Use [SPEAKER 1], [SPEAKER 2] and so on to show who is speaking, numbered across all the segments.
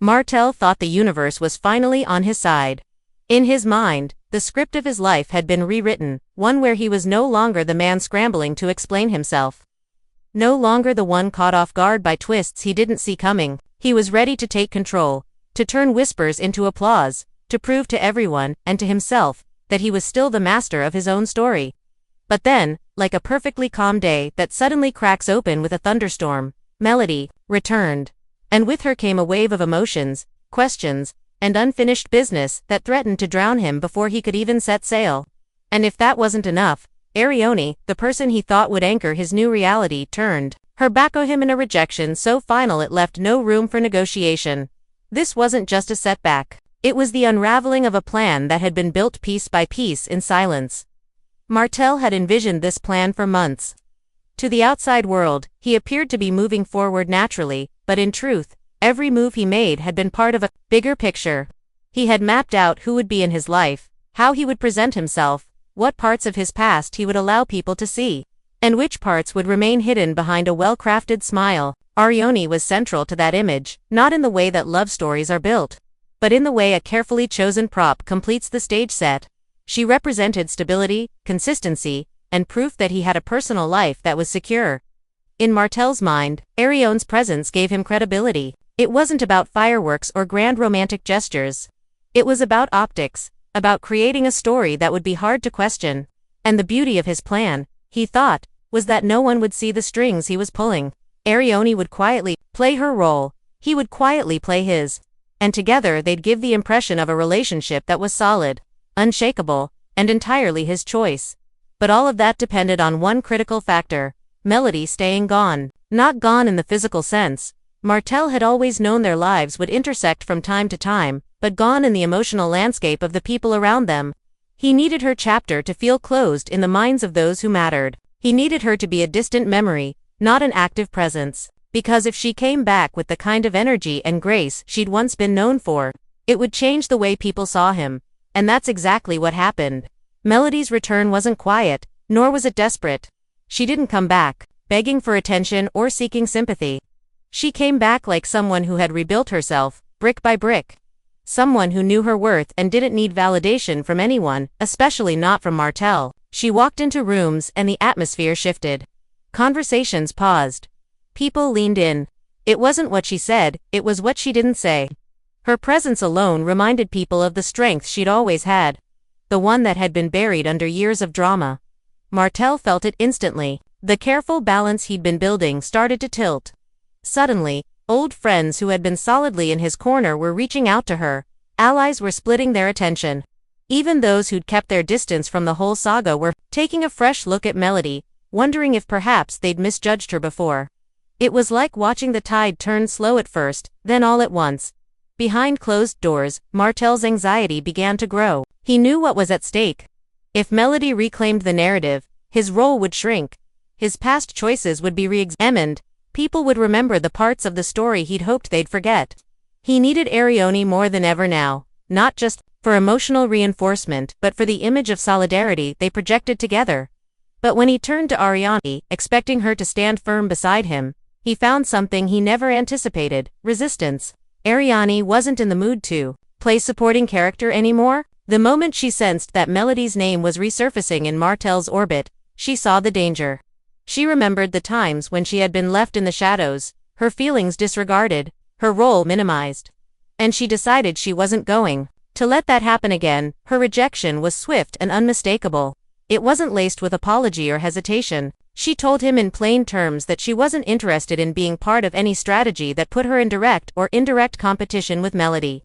[SPEAKER 1] Martell thought the universe was finally on his side. In his mind, the script of his life had been rewritten, one where he was no longer the man scrambling to explain himself. No longer the one caught off guard by twists he didn't see coming. He was ready to take control, to turn whispers into applause, to prove to everyone, and to himself, that he was still the master of his own story. But then, like a perfectly calm day that suddenly cracks open with a thunderstorm, Melody returned. And with her came a wave of emotions, questions, and unfinished business that threatened to drown him before he could even set sail. And if that wasn't enough, Arionne, the person he thought would anchor his new reality, turned her back on him in a rejection so final it left no room for negotiation. This wasn't just a setback. It was the unraveling of a plan that had been built piece by piece in silence. Martell had envisioned this plan for months. To the outside world, he appeared to be moving forward naturally, but in truth, every move he made had been part of a bigger picture. He had mapped out who would be in his life, how he would present himself, what parts of his past he would allow people to see, and which parts would remain hidden behind a well-crafted smile. Arionne was central to that image, not in the way that love stories are built, but in the way a carefully chosen prop completes the stage set. She represented stability, consistency, and proof that he had a personal life that was secure. In Martell's mind, Arionne's presence gave him credibility. It wasn't about fireworks or grand romantic gestures. It was about optics, about creating a story that would be hard to question. And the beauty of his plan, he thought, was that no one would see the strings he was pulling. Arionne would quietly play her role, he would quietly play his, and together they'd give the impression of a relationship that was solid, unshakable, and entirely his choice. But all of that depended on one critical factor: Melody staying gone. Not gone in the physical sense. Martell had always known their lives would intersect from time to time, but gone in the emotional landscape of the people around them. He needed her chapter to feel closed in the minds of those who mattered. He needed her to be a distant memory, not an active presence. Because if she came back with the kind of energy and grace she'd once been known for, it would change the way people saw him. And that's exactly what happened. Melody's return wasn't quiet, nor was it desperate. She didn't come back, begging for attention or seeking sympathy. She came back like someone who had rebuilt herself, brick by brick. Someone who knew her worth and didn't need validation from anyone, especially not from Martell. She walked into rooms and the atmosphere shifted. Conversations paused. People leaned in. It wasn't what she said, it was what she didn't say. Her presence alone reminded people of the strength she'd always had. The one that had been buried under years of drama. Martell felt it instantly. The careful balance he'd been building started to tilt. Suddenly, old friends who had been solidly in his corner were reaching out to her. Allies were splitting their attention. Even those who'd kept their distance from the whole saga were taking a fresh look at Melody, wondering if perhaps they'd misjudged her before. It was like watching the tide turn slow at first, then all at once. Behind closed doors, Martell's anxiety began to grow. He knew what was at stake. If Melody reclaimed the narrative, his role would shrink. His past choices would be re-examined. People would remember the parts of the story he'd hoped they'd forget. He needed Arionne more than ever now, not just for emotional reinforcement, but for the image of solidarity they projected together. But when he turned to Arionne, expecting her to stand firm beside him, he found something he never anticipated: resistance. Arionne wasn't in the mood to play supporting character anymore. The moment she sensed that Melody's name was resurfacing in Martell's orbit, she saw the danger. She remembered the times when she had been left in the shadows, her feelings disregarded, her role minimized. And she decided she wasn't going to let that happen again. Her rejection was swift and unmistakable. It wasn't laced with apology or hesitation. She told him in plain terms that she wasn't interested in being part of any strategy that put her in direct or indirect competition with Melody.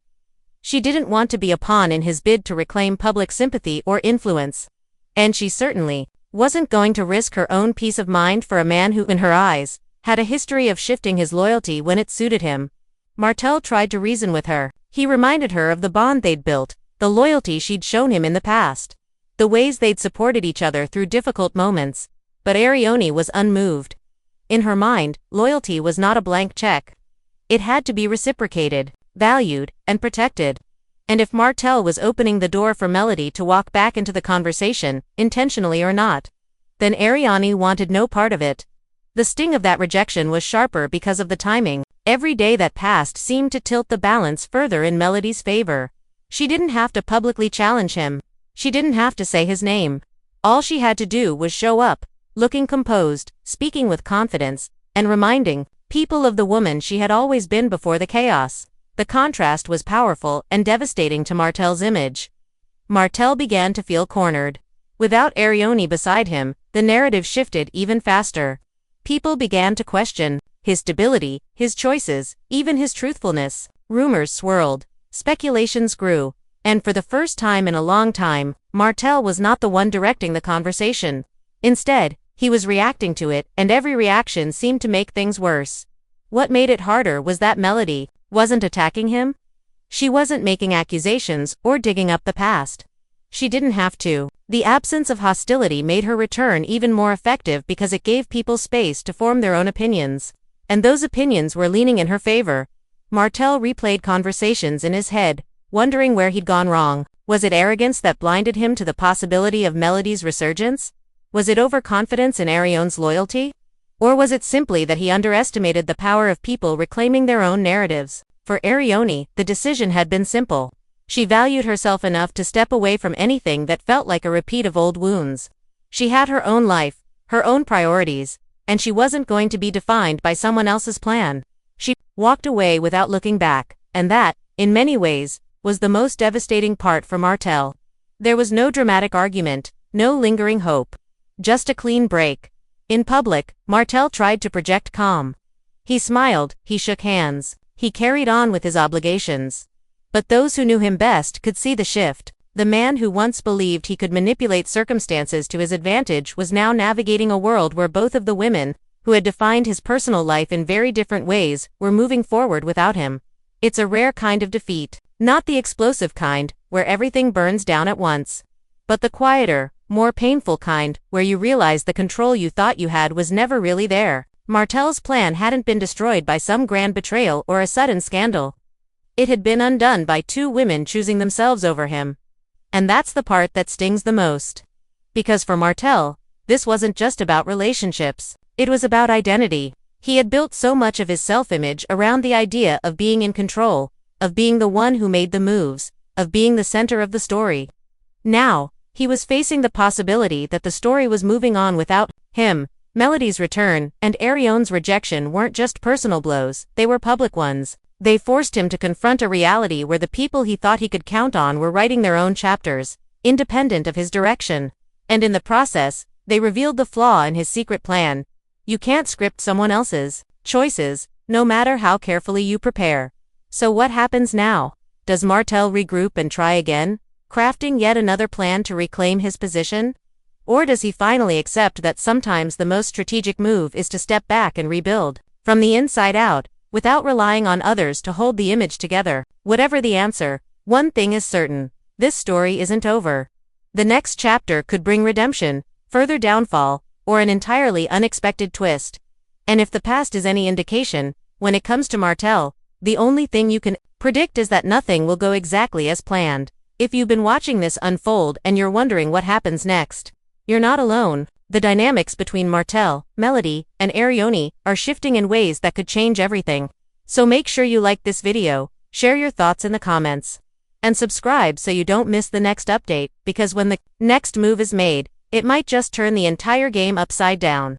[SPEAKER 1] She didn't want to be a pawn in his bid to reclaim public sympathy or influence. And she certainly wasn't going to risk her own peace of mind for a man who, in her eyes, had a history of shifting his loyalty when it suited him. Martell tried to reason with her. He reminded her of the bond they'd built, the loyalty she'd shown him in the past, the ways they'd supported each other through difficult moments. But Arionne was unmoved. In her mind, loyalty was not a blank check. It had to be reciprocated, valued, and protected. And if Martell was opening the door for Melody to walk back into the conversation, intentionally or not, then Arionne wanted no part of it. The sting of that rejection was sharper because of the timing. Every day that passed seemed to tilt the balance further in Melody's favor. She didn't have to publicly challenge him. She didn't have to say his name. All she had to do was show up, looking composed, speaking with confidence, and reminding people of the woman she had always been before the chaos. The contrast was powerful and devastating to Martell's image. Martell began to feel cornered. Without Arionne beside him, the narrative shifted even faster. People began to question his stability, his choices, even his truthfulness. Rumors swirled, speculations grew, and for the first time in a long time, Martell was not the one directing the conversation. Instead, he was reacting to it, and every reaction seemed to make things worse. What made it harder was that Melody wasn't attacking him. She wasn't making accusations or digging up the past. She didn't have to. The absence of hostility made her return even more effective because it gave people space to form their own opinions. And those opinions were leaning in her favor. Martell replayed conversations in his head, wondering where he'd gone wrong. Was it arrogance that blinded him to the possibility of Melody's resurgence? Was it overconfidence in Arionne's loyalty? Or was it simply that he underestimated the power of people reclaiming their own narratives? For Arionne, the decision had been simple. She valued herself enough to step away from anything that felt like a repeat of old wounds. She had her own life, her own priorities, and she wasn't going to be defined by someone else's plan. She walked away without looking back, and that, in many ways, was the most devastating part for Martell. There was no dramatic argument, no lingering hope. Just a clean break. In public, Martell tried to project calm. He smiled, he shook hands, he carried on with his obligations. But those who knew him best could see the shift. The man who once believed he could manipulate circumstances to his advantage was now navigating a world where both of the women, who had defined his personal life in very different ways, were moving forward without him. It's a rare kind of defeat. Not the explosive kind, where everything burns down at once. But the quieter, more painful kind, where you realize the control you thought you had was never really there. Martell's plan hadn't been destroyed by some grand betrayal or a sudden scandal. It had been undone by two women choosing themselves over him. And that's the part that stings the most. Because for Martell, this wasn't just about relationships. It was about identity. He had built so much of his self-image around the idea of being in control, of being the one who made the moves, of being the center of the story. Now, he was facing the possibility that the story was moving on without him. Melody's return and Arionne's rejection weren't just personal blows, they were public ones. They forced him to confront a reality where the people he thought he could count on were writing their own chapters, independent of his direction. And in the process, they revealed the flaw in his secret plan. You can't script someone else's choices, no matter how carefully you prepare. So what happens now? Does Martell regroup and try again, crafting yet another plan to reclaim his position? Or does he finally accept that sometimes the most strategic move is to step back and rebuild, from the inside out, without relying on others to hold the image together? Whatever the answer, one thing is certain: this story isn't over. The next chapter could bring redemption, further downfall, or an entirely unexpected twist. And if the past is any indication, when it comes to Martell, the only thing you can predict is that nothing will go exactly as planned. If you've been watching this unfold and you're wondering what happens next, you're not alone. The dynamics between Martell, Melody, and Arionne are shifting in ways that could change everything. So make sure you like this video, share your thoughts in the comments, and subscribe so you don't miss the next update, because when the next move is made, it might just turn the entire game upside down.